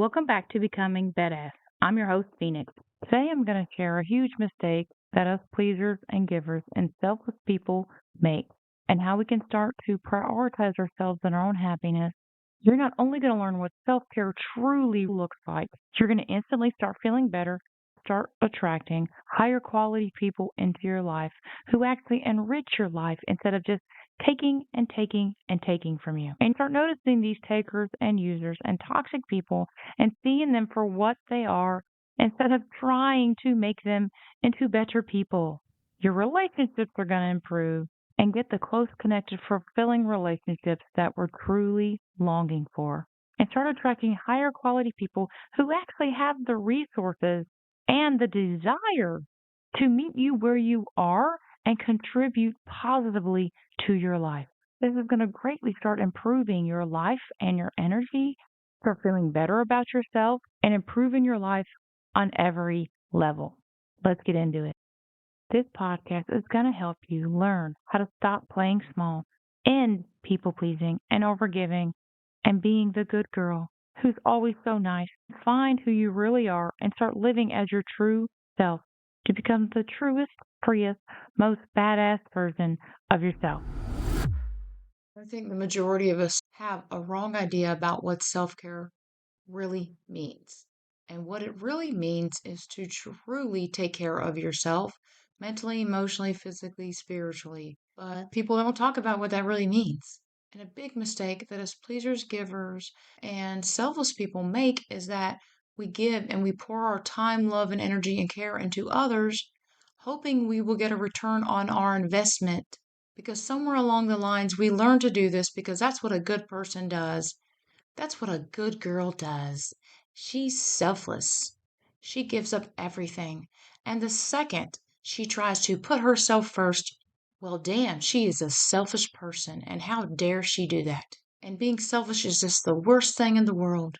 Welcome back to Becoming Badass. I'm your host, Phoenix. Today I'm going to share a huge mistake that us pleasers and givers and selfless people make and how we can start to prioritize ourselves and our own happiness. You're not only going to learn what self care truly looks like, you're going to instantly start feeling better, start attracting higher quality people into your life who actually enrich your life instead of just taking and taking and taking from you. And start noticing these takers and users and toxic people and seeing them for what they are instead of trying to make them into better people. Your relationships are going to improve and get the close, connected, fulfilling relationships that we're truly longing for. And start attracting higher quality people who actually have the resources and the desire to meet you where you are and contribute positively to your life. This is going to greatly start improving your life and your energy, start feeling better about yourself, and improving your life on every level. Let's get into it. This podcast is going to help you learn how to stop playing small, end people pleasing and overgiving, and being the good girl who's always so nice. Find who you really are and start living as your true self to become the truest, freest, most badass version of yourself. I think the majority of us have a wrong idea about what self care really means. And what it really means is to truly take care of yourself mentally, emotionally, physically, spiritually. But people don't talk about what that really means. And a big mistake that us pleasers, givers, and selfless people make is that we give and we pour our time, love, and energy and care into others, hoping we will get a return on our investment. Because somewhere along the lines, we learn to do this because that's what a good person does. That's what a good girl does. She's selfless. She gives up everything. And the second she tries to put herself first, well, damn, she is a selfish person. And how dare she do that? And being selfish is just the worst thing in the world.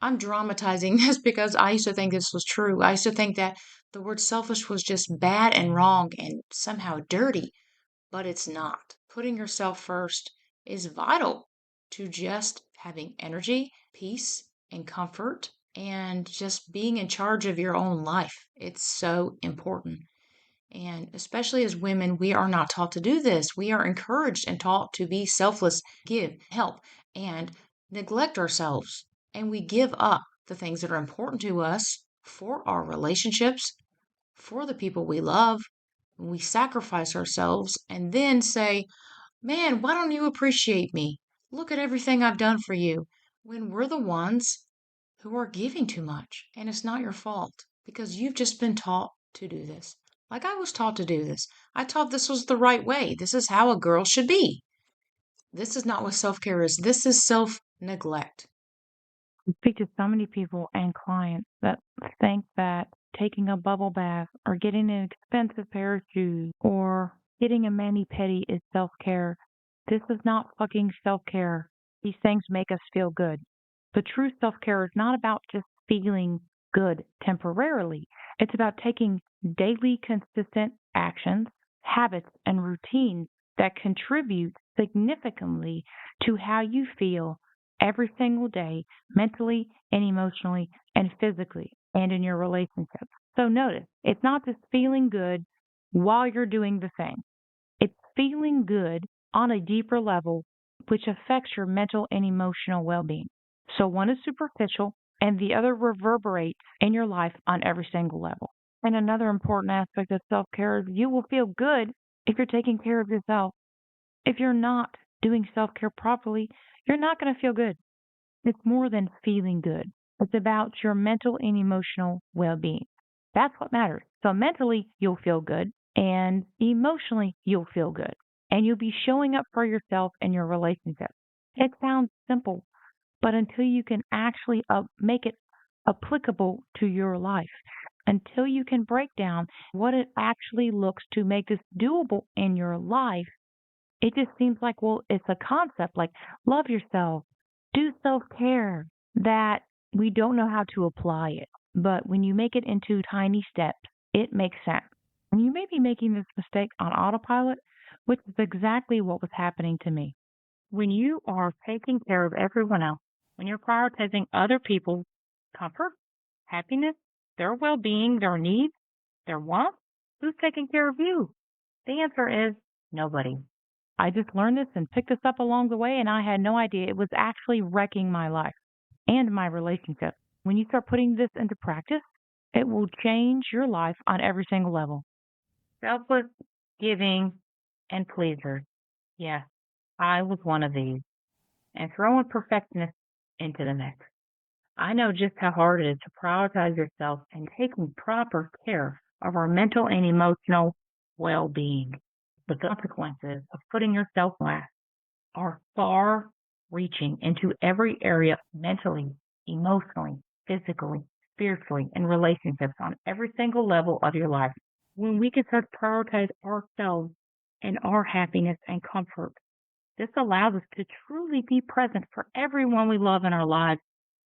I'm dramatizing this because I used to think this was true. I used to think that the word selfish was just bad and wrong and somehow dirty, but it's not. Putting yourself first is vital to just having energy, peace, and comfort, and just being in charge of your own life. It's so important. And especially as women, we are not taught to do this. We are encouraged and taught to be selfless, give, help, and neglect ourselves. And we give up the things that are important to us for our relationships, for the people we love. We sacrifice ourselves and then say, man, why don't you appreciate me? Look at everything I've done for you. When we're the ones who are giving too much. And it's not your fault because you've just been taught to do this. Like I was taught to do this. I taught this was the right way. This is how a girl should be. This is not what self care is. This is self neglect. I speak to so many people and clients that think that taking a bubble bath or getting an expensive pair of shoes or getting a mani-pedi is self-care. This is not fucking self-care. These things make us feel good. The true self-care is not about just feeling good temporarily. It's about taking daily consistent actions, habits, and routines that contribute significantly to how you feel every single day, mentally and emotionally and physically, and in your relationships. So notice, it's not just feeling good while you're doing the thing. It's feeling good on a deeper level, which affects your mental and emotional well being. So one is superficial and the other reverberates in your life on every single level. And another important aspect of self care is you will feel good if you're taking care of yourself. If you're not doing self care properly, you're not going to feel good. It's more than feeling good. It's about your mental and emotional well being. That's what matters. So, mentally, you'll feel good, and emotionally, you'll feel good. And you'll be showing up for yourself and your relationship. It sounds simple, but until you can actually make it applicable to your life, until you can break down what it actually looks to make this doable in your life, it just seems like, well, it's a concept like love yourself, do self care, that we don't know how to apply it. But when you make it into tiny steps, it makes sense. And you may be making this mistake on autopilot, which is exactly what was happening to me. When you are taking care of everyone else, when you're prioritizing other people comfort, happiness, their well being, their needs, their wants? Who's taking care of you? The answer is nobody. I just learned this and picked this up along the way, and I had no idea it was actually wrecking my life and my relationship. When you start putting this into practice, it will change your life on every single level. Selfless, giving, and pleasers. Yes, I was one of these. And throwing perfectionists into the mix. I know just how hard it is to prioritize yourself and taking proper care of our mental and emotional well being. The consequences of putting yourself last are far reaching into every area mentally, emotionally, physically, spiritually, and relationships on every single level of your life. When we can start to prioritize ourselves and our happiness and comfort, this allows us to truly be present for everyone we love in our lives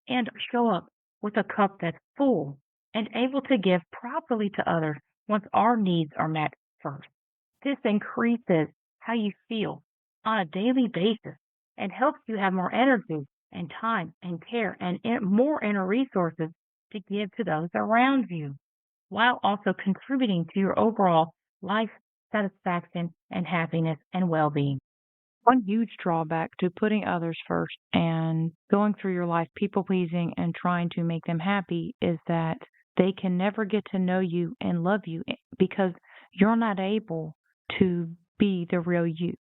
and show up with a cup that's full and able to give properly to others once our needs are met first. This increases how you feel on a daily basis and helps you have more energy and time and care and more inner resources to give to those around you, while also contributing to your overall life satisfaction and happiness and well being. One huge drawback to putting others first and going through your life people pleasing and trying to make them happy is that they can never get to know you and love you because you're not able to be the real you,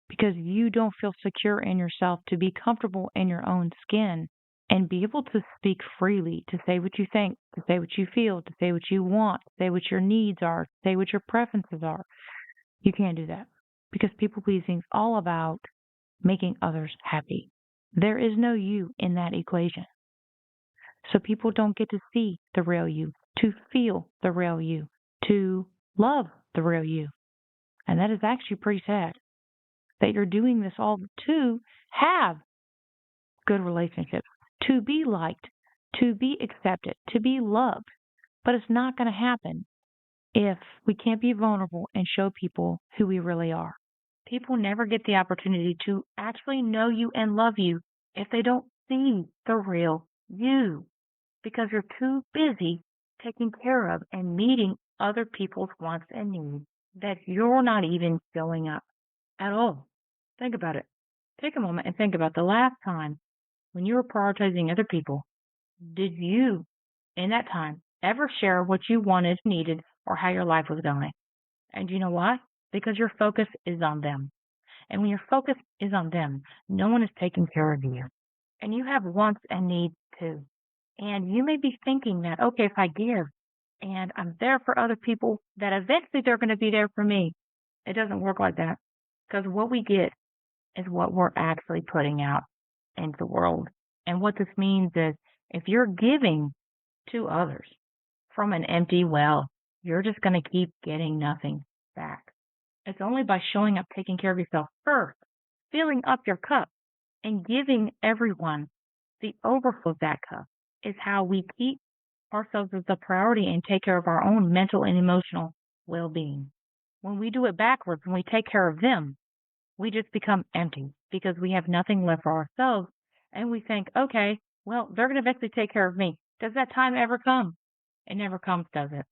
because you don't feel secure in yourself to be comfortable in your own skin and be able to speak freely, to say what you think, to say what you feel, to say what you want, to say what your needs are, to say what your preferences are. You can't do that because people pleasing is all about making others happy. There is no you in that equation. So people don't get to see the real you, to feel the real you, to love the real you. And that is actually pretty sad that you're doing this all to have good relationships, to be liked, to be accepted, to be loved. But it's not going to happen if we can't be vulnerable and show people who we really are. People never get the opportunity to actually know you and love you if they don't see the real you, because you're too busy taking care of and meeting other people's wants and needs that you're not even showing up at all. Think about it. Take a moment and think about the last time when you were prioritizing other people. Did you, in that time, ever share what you wanted, needed, or how your life was going? And you know why? Because your focus is on them. And when your focus is on them, no one is taking care of you. And you have wants and needs too. And you may be thinking that, okay, if I give and I'm there for other people, that eventually they're going to be there for me. It doesn't work like that. Because what we get is what we're actually putting out into the world. And what this means is if you're giving to others from an empty well, you're just going to keep getting nothing back. It's only by showing up, taking care of yourself first, filling up your cup, and giving everyone the overflow of that cup is how we keep ourselves as a priority and take care of our own mental and emotional well being. When we do it backwards, when we take care of them, we just become empty because we have nothing left for ourselves. And we think, okay, well, they're going to eventually take care of me. Does that time ever come? It never comes, does it?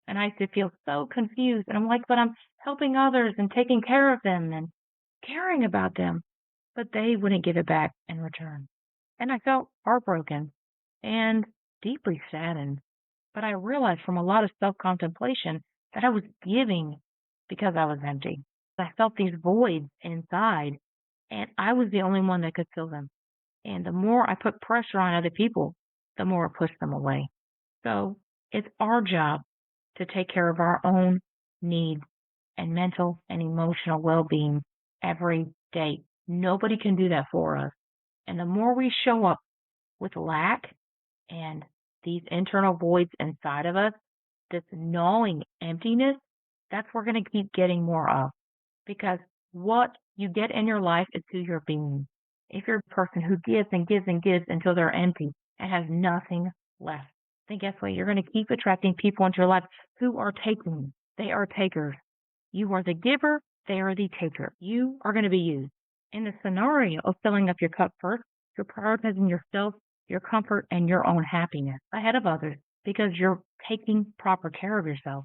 And I used to feel so confused. And I'm like, but I'm helping others and taking care of them and caring about them. But they wouldn't give it back in return. And I felt heartbroken and deeply saddened. But I realized from a lot of self contemplation that I was giving because I was empty. I felt these voids inside, and I was the only one that could fill them. And the more I put pressure on other people, the more I pushed them away. So it's our job to take care of our own needs and mental and emotional well being every day. Nobody can do that for us. And the more we show up with lack and these internal voids inside of us, this gnawing emptiness, that's what we're going to keep getting more of. Because what you get in your life is who you're being. If you're a person who gives and gives and gives until they're empty and has nothing left, then guess what? You're going to keep attracting people into your life who are taking. They are takers. You are the giver. They are the taker. You are going to be used. In the scenario of filling up your cup first, you're prioritizing yourself your comfort, and your own happiness ahead of others because you're taking proper care of yourself.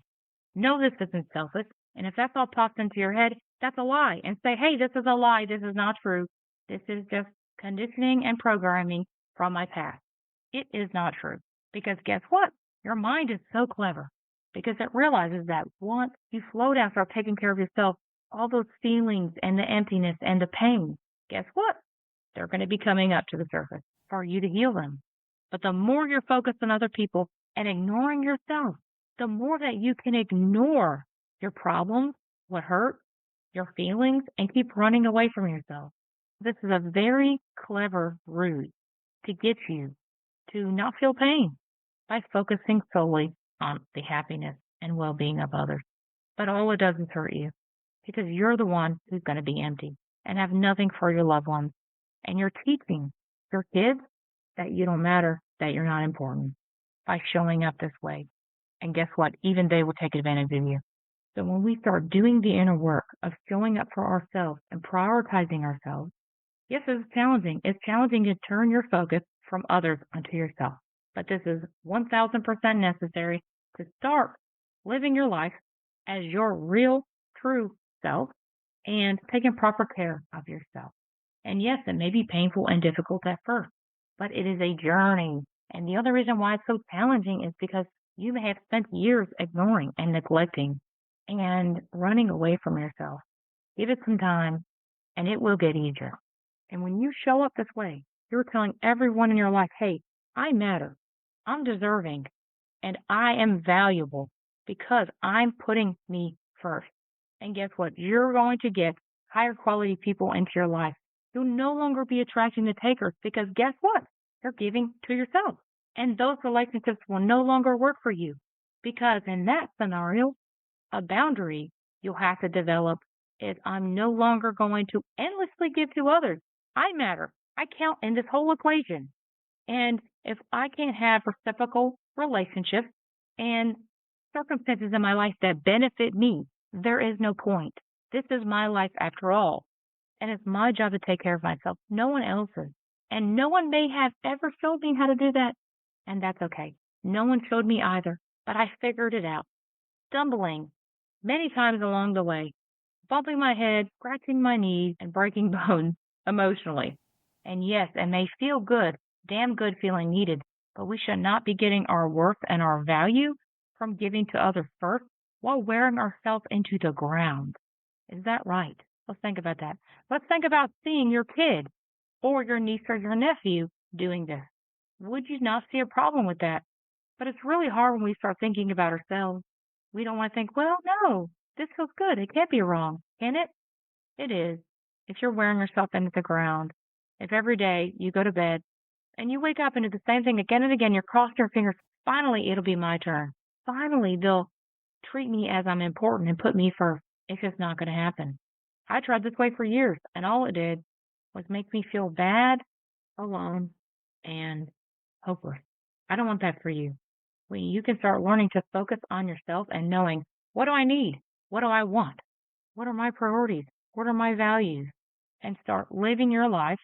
Know this isn't selfish. And if that's all pops into your head, that's a lie. And say, hey, this is a lie. This is not true. This is just conditioning and programming from my past. It is not true. Because guess what? Your mind is so clever because it realizes that once you slow down, start taking care of yourself, all those feelings and the emptiness and the pain, guess what? They're going to be coming up to the surface for you to heal them. But the more you're focused on other people and ignoring yourself, the more that you can ignore your problems, what hurt, your feelings, and keep running away from yourself. This is a very clever ruse to get you to not feel pain by focusing solely on the happiness and well being of others. But all it does is hurt you because you're the one who's going to be empty and have nothing for your loved ones. And you're teaching your kids that you don't matter, that you're not important by showing up this way. And guess what? Even they will take advantage of you. So when we start doing the inner work of showing up for ourselves and prioritizing ourselves, yes, it's challenging. It's challenging to turn your focus from others onto yourself. But this is 1000% necessary to start living your life as your real, true self and taking proper care of yourself. And yes, it may be painful and difficult at first, but it is a journey. And the other reason why it's so challenging is because you may have spent years ignoring and neglecting and running away from yourself. Give it some time and it will get easier. And when you show up this way, you're telling everyone in your life, hey, I matter. I'm deserving and I am valuable because I'm putting me first. And guess what? You're going to get higher quality people into your life. You'll no longer be attracting the takers because guess what? You're giving to yourself. And those relationships will no longer work for you because in that scenario, a boundary you'll have to develop is I'm no longer going to endlessly give to others. I matter. I count in this whole equation. And if I can't have reciprocal relationships and circumstances in my life that benefit me, there is no point. This is my life after all. And it's my job to take care of myself. No one else's. And no one may have ever showed me how to do that. And that's okay. No one showed me either. But I figured it out. Stumbling many times along the way, bumping my head, scratching my knees, and breaking bones emotionally. And yes, it may feel good, damn good feeling needed, but we should not be getting our worth and our value from giving to others first while wearing ourselves into the ground. Is that right? Let's think about that. Let's think about seeing your kid or your niece or your nephew doing this. Would you not see a problem with that? But it's really hard when we start thinking about ourselves. We don't want to think, well, no, this feels good. It can't be wrong, can it? It is. If you're wearing yourself into the ground, if every day you go to bed and you wake up and do the same thing again and again, you're crossing your fingers, finally it'll be my turn. Finally they'll treat me as I'm important and put me first. It's just not going to happen. I tried this way for years, and all it did was make me feel bad, alone, and hopeless. I don't want that for you. When you can start learning to focus on yourself and knowing, what do I need? What do I want? What are my priorities? What are my values? And start living your life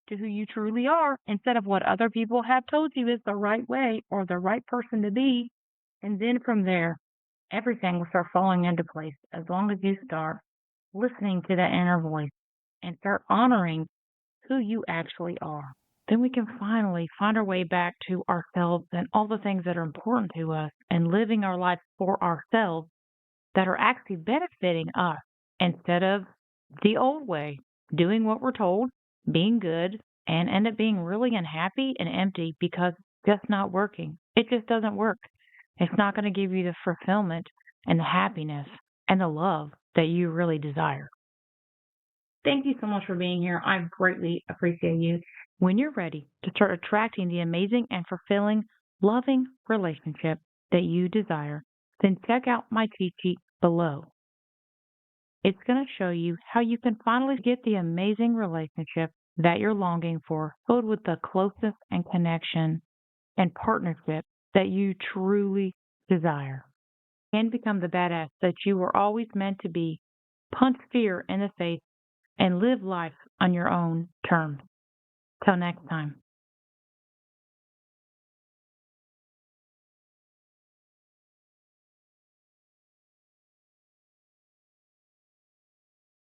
to who you truly are instead of what other people have told you is the right way or the right person to be. And then from there, everything will start falling into place as long as you start listening to that inner voice and start honoring who you actually are. Then we can finally find our way back to ourselves and all the things that are important to us and living our life for ourselves that are actually benefiting us instead of the old way, doing what we're told, being good, and end up being really unhappy and empty because it's just not working. It just doesn't work. It's not going to give you the fulfillment and the happiness and the love that you really desire. Thank you so much for being here. I greatly appreciate you. When you're ready to start attracting the amazing and fulfilling, loving relationship that you desire, then check out my cheat sheet below. It's going to show you how you can finally get the amazing relationship that you're longing for, filled with the closeness and connection and partnership that you truly desire. And become the badass that you were always meant to be. Punch fear in the face and live life on your own terms. Till next time.